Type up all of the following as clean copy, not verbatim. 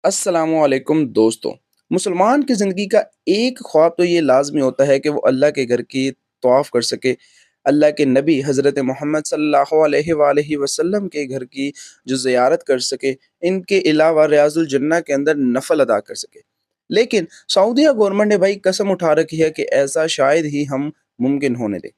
अस्सलामुअलैकुम दोस्तों। मुसलमान की ज़िंदगी का एक ख्वाब तो ये लाज़मी होता है कि वो अल्लाह के घर की तवाफ़ कर सके। अल्लाह के नबी हज़रत मोहम्मद सल्लल्लाहु अलैहि वसल्लम के घर की जो ज़ियारत कर सके। इनके अलावा रियाज़ुल जन्नह के अंदर नफ़ल अदा कर सके। लेकिन सऊदीया गवर्नमेंट ने भाई कसम उठा रखी है कि ऐसा शायद ही हम मुमकिन होने दें।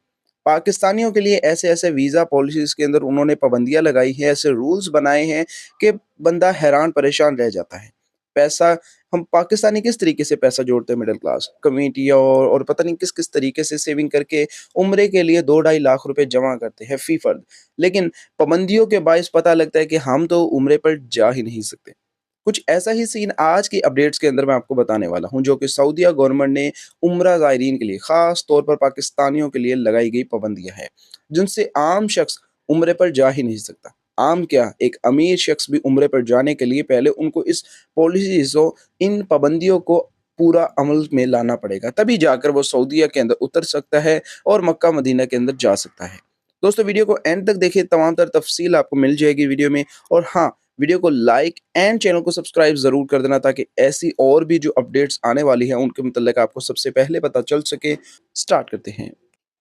पाकिस्तानियों के लिए ऐसे-ऐसे वीज़ा पॉलिसीज़ के अंदर उन्होंने पाबंदियाँ लगाई हैं, ऐसे रूल्स बनाए हैं कि बंदा हैरान परेशान रह जाता है। पैसा हम पाकिस्तानी किस तरीके से पैसा जोड़ते हैं मिडल क्लास, कमेटियाँ और पता नहीं किस-किस तरीके से सेविंग करके उम्रे के लिए 2 ढाई लाख रुपए जमा करते हैं फ़ी फ़र्द। लेकिन पाबंदियों के बाइस पता लगता है कि हम तो उम्रे पर जा ही नहीं सकते। कुछ ऐसा ही सीन आज की अपडेट्स के अंदर मैं आपको बताने वाला हूँ, जो कि सऊदीया गवर्नमेंट ने उम्रा ज़ायरीन के लिए, ख़ास तौर पर पाकिस्तानियों के लिए लगाई गई पाबंदियाँ हैं, जिनसे आम शख्स उम्रे पर जा ही नहीं सकता। आम क्या, एक अमीर शख्स भी उम्रे पर जाने के लिए पहले उनको इस पॉलिसीज़ को, इन पाबंदियों को पूरा अमल में लाना पड़ेगा, तभी जाकर वो सऊदीया के अंदर उतर सकता है और मक्का मदीना के अंदर जा सकता है। दोस्तों वीडियो को एंड तक देखिए, तमाम तर तफ़सील आपको मिल जाएगी वीडियो में। और हाँ, वीडियो को लाइक एंड चैनल को सब्सक्राइब ज़रूर कर देना, ताकि ऐसी और भी जो अपडेट्स आने वाली हैं उनके मुतल्लिक आपको सबसे पहले पता चल सके। स्टार्ट करते हैं।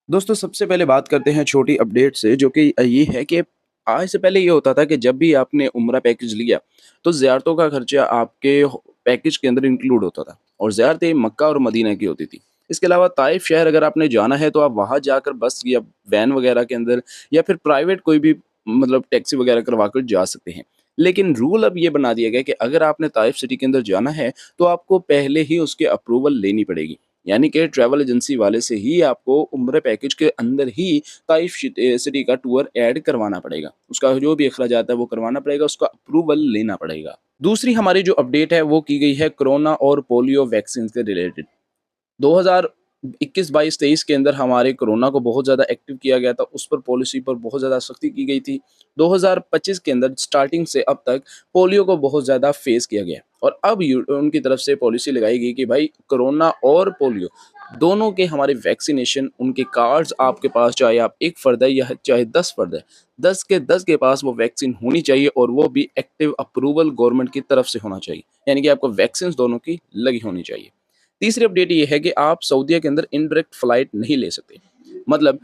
दोस्तों सबसे पहले बात करते हैं छोटी अपडेट से, जो कि ये है कि आज से पहले ये होता था कि जब भी आपने उम्रा पैकेज लिया तो ज़ियारतों का खर्चा आपके पैकेज के अंदर इंक्लूड होता था, और ज़ियारतें मक्का और मदीना की होती थी। इसके अलावा ताइफ शहर अगर आपने जाना है तो आप वहाँ जाकर बस या वैन वगैरह के अंदर या फिर प्राइवेट कोई भी टैक्सी वगैरह करवा कर जा सकते हैं। लेकिन रूल अब ये बना दिया गया कि अगर आपने ताइफ सिटी के अंदर जाना है तो आपको पहले ही उसकी अप्रूवल लेनी पड़ेगी। यानी कि ट्रैवल एजेंसी वाले से ही आपको उम्र पैकेज के अंदर ही ताइफ सिटी का टूर ऐड करवाना पड़ेगा। उसका जो भी अखराजात है वो करवाना पड़ेगा, उसका अप्रूवल लेना पड़ेगा। दूसरी हमारी जो अपडेट है वो की गई है कोरोना और पोलियो वैक्सीन से रिलेटेड। 2021, 22, 23 के अंदर हमारे कोरोना को बहुत ज़्यादा एक्टिव किया गया था, उस पर पॉलिसी पर बहुत ज़्यादा सख्ती की गई थी। 2025 के अंदर स्टार्टिंग से अब तक पोलियो को बहुत ज़्यादा फेस किया गया, और अब उनकी तरफ से पॉलिसी लगाई गई कि भाई कोरोना और पोलियो दोनों के हमारे वैक्सीनेशन, उनके कार्ड्स आपके पास, चाहे आप एक फ़र्द है या चाहे 10 फ़र्द है, 10 के 10 के पास वो वैक्सीन होनी चाहिए, और वो भी एक्टिव अप्रूवल गवर्नमेंट की तरफ से होना चाहिए। यानी कि आपको वैक्सीन दोनों की लगी होनी चाहिए। तीसरी अपडेट ये है कि आप सऊदीया के अंदर इनडायरेक्ट फ्लाइट नहीं ले सकते। मतलब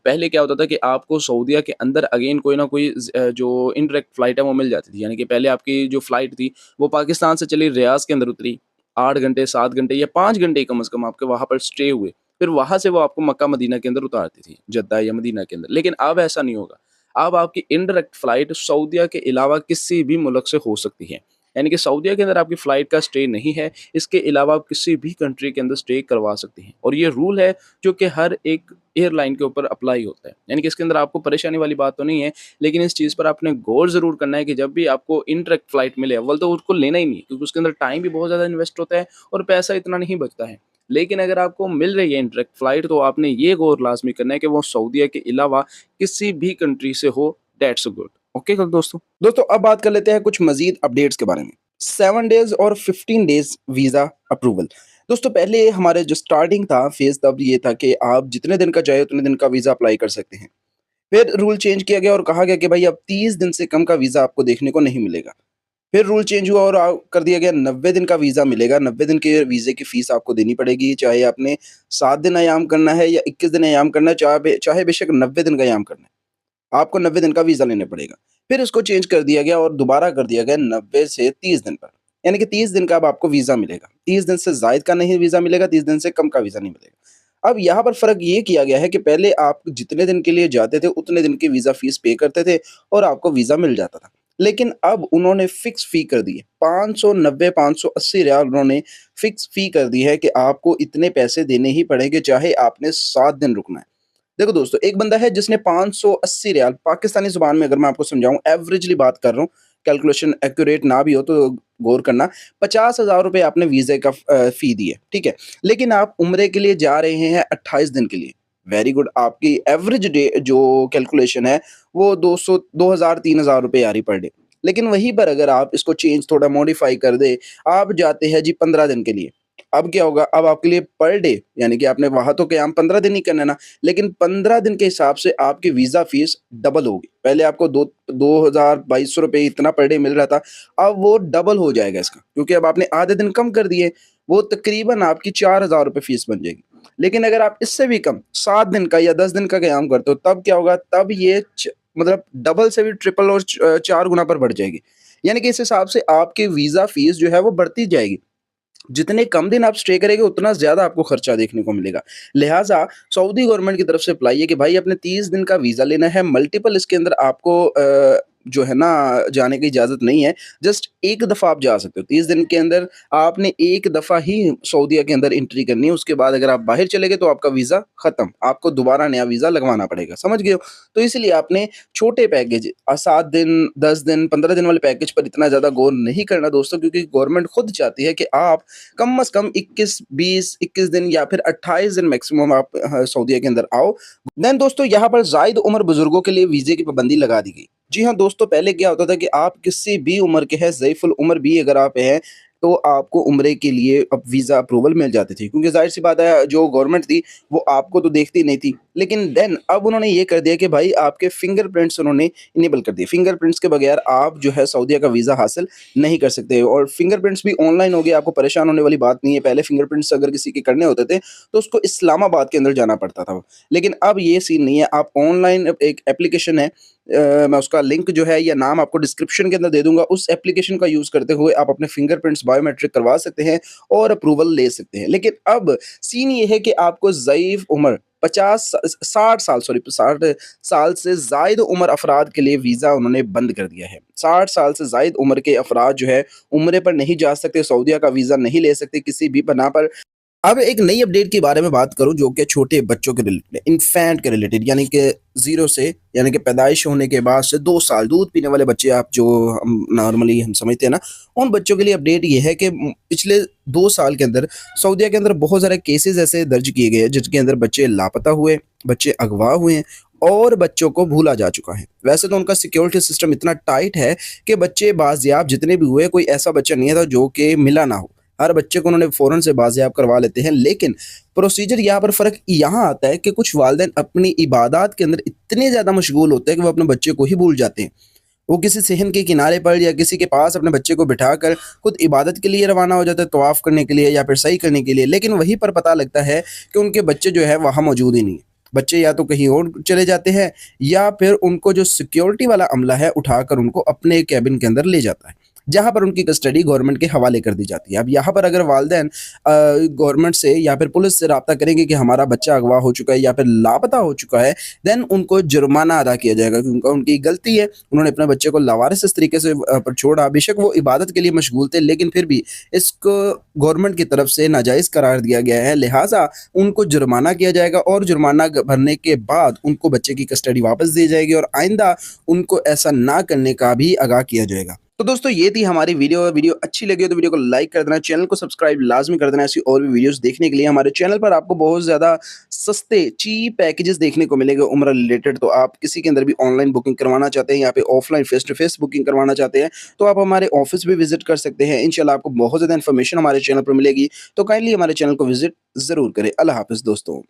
पहले क्या होता था कि आपको सऊदीया के अंदर अगेन कोई ना कोई जो इनडायरेक्ट फ्लाइट है वो मिल जाती थी। यानी कि पहले आपकी जो फ्लाइट थी वो पाकिस्तान से चली, रियाज़ के अंदर उतरी, 8 घंटे, 7 घंटे या 5 घंटे कम से कम आपके वहाँ पर स्टे हुए। फिर वहाँ से वो आपको मक्का मदीना के अंदर उतारती थी, जद्दा या मदीना के अंदर। लेकिन अब ऐसा नहीं होगा। अब आपकी इनडायरेक्ट फ्लाइट सऊदीया के अलावा किसी भी मुल्क से हो सकती है। यानी कि सऊदीया के अंदर आपकी फ्लाइट का स्टे नहीं है, इसके अलावा आप किसी भी कंट्री के अंदर स्टे करवा सकते हैं, और ये रूल है जो कि हर एक एयरलाइन के ऊपर अप्लाई होता है। यानी कि इसके अंदर आपको परेशानी वाली बात तो नहीं है, लेकिन इस चीज़ पर आपने गौर ज़रूर करना है कि जब भी आपको इनडायरेक्ट फ्लाइट मिले, अव्वल तो उसको लेना ही नहीं, क्योंकि उसके अंदर टाइम भी बहुत ज़्यादा इन्वेस्ट होता है और पैसा इतना नहीं बचता है। लेकिन अगर आपको मिल रही है इनडायरेक्ट फ्लाइट, तो आपने ये गौर लाज़मी करना है कि वो सऊदीया के अलावा किसी भी कंट्री से हो। That's good. ओके दोस्तों अब बात कर लेते हैं कुछ मज़ीद अपडेट्स के बारे में। 7 डेज़ और 15 डेज़ वीज़ा अप्रूवल। दोस्तों पहले हमारे जो स्टार्टिंग था फ़ेज़, तब ये था कि आप जितने दिन का चाहे उतने दिन का वीज़ा अप्लाई कर सकते हैं। फिर रूल चेंज किया गया और कहा गया कि भाई अब 30 दिन से कम का वीज़ा आपको देखने को नहीं मिलेगा। फिर रूल चेंज हुआ और कर दिया गया 90 दिन का वीज़ा मिलेगा। 90 दिन के वीज़े की फ़ीस आपको देनी पड़ेगी, चाहे आपने 7 दिन अयाम करना है या 21 दिन अयाम करना है, चाहे बेशक 90 दिन का अयाम करना है। आपको 90 दिन का वीज़ा लेना पड़ेगा। फिर इसको चेंज कर दिया गया और दोबारा कर दिया गया 90 से 30 दिन पर। यानी कि 30 दिन का अब आपको वीज़ा मिलेगा। 30 दिन से ज़ायद का नहीं वीज़ा मिलेगा, 30 दिन से कम का वीज़ा नहीं मिलेगा। अब यहाँ पर फ़र्क ये किया गया है कि पहले आप जितने दिन के लिए जाते थे, उतने दिन की वीज़ा फ़ीस पे करते थे और आपको वीज़ा मिल जाता था। लेकिन अब उन्होंने फ़िक्स फ़ी कर दी है। 590 580 रियाल उन्होंने फ़िक्स फ़ी कर दी है कि आपको इतने पैसे देने ही पड़ेंगे, चाहे आपने 7 दिन रुकना है। देखो दोस्तों, एक बंदा है जिसने 580 रियाल, पाकिस्तानी ज़ुबान में अगर मैं आपको समझाऊँ, एवरेजली बात कर रहा हूँ, कैलकुलेशन एक्यूरेट ना भी हो तो गौर करना। 50,000 रुपए आपने वीज़े का फ़ी दी है, ठीक है? लेकिन आप उम्रे के लिए जा रहे हैं 28 दिन के लिए। वेरी गुड, आपकी एवरेज डे जो कैलकुलेशन है वो 200 2000 3000 रुपए आ रही पर डे। लेकिन वहीं पर अगर आप इसको चेंज थोड़ा मॉडिफ़ाई कर दें, आप जाते हैं जी 15 दिन के लिए। अब क्या होगा, अब आपके लिए पर डे यानी कि आपने वहाँ तो क़याम 15 दिन ही करना है ना, लेकिन 15 दिन के हिसाब से आपकी वीज़ा फ़ीस डबल होगी। पहले आपको दो 2,000-2,200 रुपए इतना पर डे मिल रहा था, अब वो डबल हो जाएगा इसका, क्योंकि अब आपने आधे दिन कम कर दिए, वो तकरीबन आपकी 4,000 रुपए फ़ीस बन जाएगी। लेकिन अगर आप इससे भी कम 7 दिन का या 10 दिन का क़याम करते हो, तब क्या होगा, तब ये मतलब डबल से भी ट्रिपल और 4 गुना पर बढ़ जाएगी। यानी कि इस हिसाब से आपकी वीज़ा फ़ीस जो है वो बढ़ती जाएगी। जितने कम दिन आप स्टे करेंगे उतना ज़्यादा आपको खर्चा देखने को मिलेगा। लिहाज़ा सऊदी गवर्नमेंट की तरफ से अप्लाई है कि भाई अपने 30 दिन का वीज़ा लेना है, मल्टीपल इसके अंदर आपको जो है ना जाने की इजाज़त नहीं है, जस्ट एक दफ़ा आप जा सकते हो। 30 दिन के अंदर आपने एक दफ़ा ही सऊदीया के अंदर एंट्री करनी है, उसके बाद अगर आप बाहर चले गए तो आपका वीज़ा ख़त्म, आपको दोबारा नया वीज़ा लगवाना पड़ेगा, समझ गए हो? तो इसलिए आपने छोटे पैकेज 7 दिन, 10 दिन, 15 दिन वाले पैकेज पर इतना ज़्यादा गौर नहीं करना दोस्तों, क्योंकि गवर्नमेंट खुद चाहती है कि आप कम से कम 21, 20, 21 दिन या फिर 28 दिन मैक्सिमम आप सऊदीया के अंदर आओ। देन दोस्तों यहाँ पर ज़ायद उम्र बुजुर्गों के लिए वीज़े की पाबंदी लगा दी गई। जी हाँ दोस्तों, पहले क्या होता था कि आप किसी भी उम्र के हैं, ज़ईफ़ुल उम्र भी अगर आप हैं, तो आपको उम्रे के लिए अब वीज़ा अप्रूवल मिल जाती थी, क्योंकि ज़ाहिर-सी बात है जो गवर्नमेंट थी वो आपको तो देखती नहीं थी। लेकिन देन अब उन्होंने ये कर दिया कि भाई आपके फिंगरप्रिंट्स उन्होंने इनेबल कर दिए। फिंगरप्रिंट्स के बगैर आप जो है सऊदीया का वीज़ा हासिल नहीं कर सकते, और फिंगरप्रिंट्स भी ऑनलाइन हो गए, आपको परेशान होने वाली बात नहीं है। पहले फिंगरप्रिंट्स अगर किसी के करने होते थे तो उसको इस्लामाबाद के अंदर जाना पड़ता था। लेकिन अब ये सीन नहीं है, आप ऑनलाइन एक एप्लीकेशन है, मैं उसका लिंक जो है या नाम आपको डिस्क्रिप्शन के अंदर दे दूँगा, उस एप्लीकेशन का यूज़ करते हुए आप अपने फिंगरप्रिंट्स बायोमेट्रिक करवा सकते हैं और अप्रूवल ले सकते हैं। लेकिन अब सीन ये है कि आपको ज़ईफ़ उम्र 50 60 साल, सॉरी 60 साल से ज़ायद उम्र अफ़राद के लिए वीज़ा उन्होंने बंद कर दिया है। 60 साल से ज़ायद उम्र के अफ़राद जो है उम्रे पर नहीं जा सकते, सऊदीया का वीज़ा नहीं ले सकते किसी भी बना पर। अब एक नई अपडेट के बारे में बात करूँ जो कि छोटे बच्चों के रिलेटेड है, इन्फैंट के रिलेटेड, यानी कि 0 से, यानी कि पैदाइश होने के बाद से 2 साल दूध पीने वाले बच्चे, आप जो हम नॉर्मली हम समझते हैं ना, उन बच्चों के लिए अपडेट ये है कि पिछले 2 साल के अंदर सऊदीया के अंदर बहुत सारे केसेज़ ऐसे दर्ज किए गए हैं जिसके अंदर बच्चे लापता हुए, बच्चे अगवा हुए हैं और बच्चों को भूला जा चुका है। वैसे तो उनका सिक्योरिटी सिस्टम इतना टाइट है कि बच्चे बाज़याब जितने भी हुए, कोई ऐसा बच्चा नहीं था जो कि मिला ना हो। हर बच्चे को उन्होंने फ़ौरन से बाज़याब करवा लेते हैं, लेकिन प्रोसीजर यहाँ पर फ़र्क यहाँ आता है कि कुछ वालिदैन अपनी इबादत के अंदर इतने ज़्यादा मशगूल होते हैं कि वो अपने बच्चे को ही भूल जाते हैं। वो किसी सेहन के किनारे पर या किसी के पास अपने बच्चे को बिठाकर खुद इबादत के लिए रवाना हो जाते हैं, तवाफ़ करने के लिए या फिर सही करने के लिए, लेकिन वहीं पर पता लगता है कि उनके बच्चे जो है वहाँ मौजूद ही नहीं है। बच्चे या तो कहीं और चले जाते हैं या फिर उनको जो सिक्योरिटी वाला अमला है उठाकर उनको अपने केबिन के अंदर ले जाता है, जहाँ पर उनकी कस्टडी गवर्नमेंट के हवाले कर दी जाती है। अब यहाँ पर अगर वालिदैन गवर्नमेंट से या फिर पुलिस से राब्ता करेंगे कि हमारा बच्चा अगवा हो चुका है या फिर लापता हो चुका है, देन उनको जुर्माना अदा किया जाएगा, क्योंकि उनकी गलती है, उन्होंने अपने बच्चे को लावारिस इस तरीके से पर छोड़ा। बेशक वो इबादत के लिए मशगूल थे, लेकिन फिर भी इसको गवर्नमेंट की तरफ से नाजायज़ करार दिया गया है, लिहाजा उनको जुर्माना किया जाएगा और जुर्माना भरने के बाद उनको बच्चे की कस्टडी वापस दी जाएगी और आइंदा उनको ऐसा ना करने का भी आगाह किया जाएगा। तो दोस्तों ये थी हमारी वीडियो। वीडियो अच्छी लगी हो तो वीडियो को लाइक कर देना, चैनल को सब्सक्राइब लाज़मी कर देना। ऐसी और भी वीडियोज़ देखने के लिए हमारे चैनल पर आपको बहुत ज़्यादा सस्ते चीप पैकेजेज़ देखने को मिलेंगे उम्रा रिलेटेड। तो आप किसी के अंदर भी ऑनलाइन बुकिंग करवाना चाहते हैं या फिर offline face to face booking करवाना चाहते हैं, तो आप हमारे ऑफिस भी विज़िट कर सकते हैं। इंशाल्लाह आपको बहुत ज़्यादा इन्फॉर्मेशन हमारे चैनल पर मिलेगी। तो काइंडली हमारे चैनल को विज़िट ज़रूर करें। अल्लाह हाफ़िज़ दोस्तों।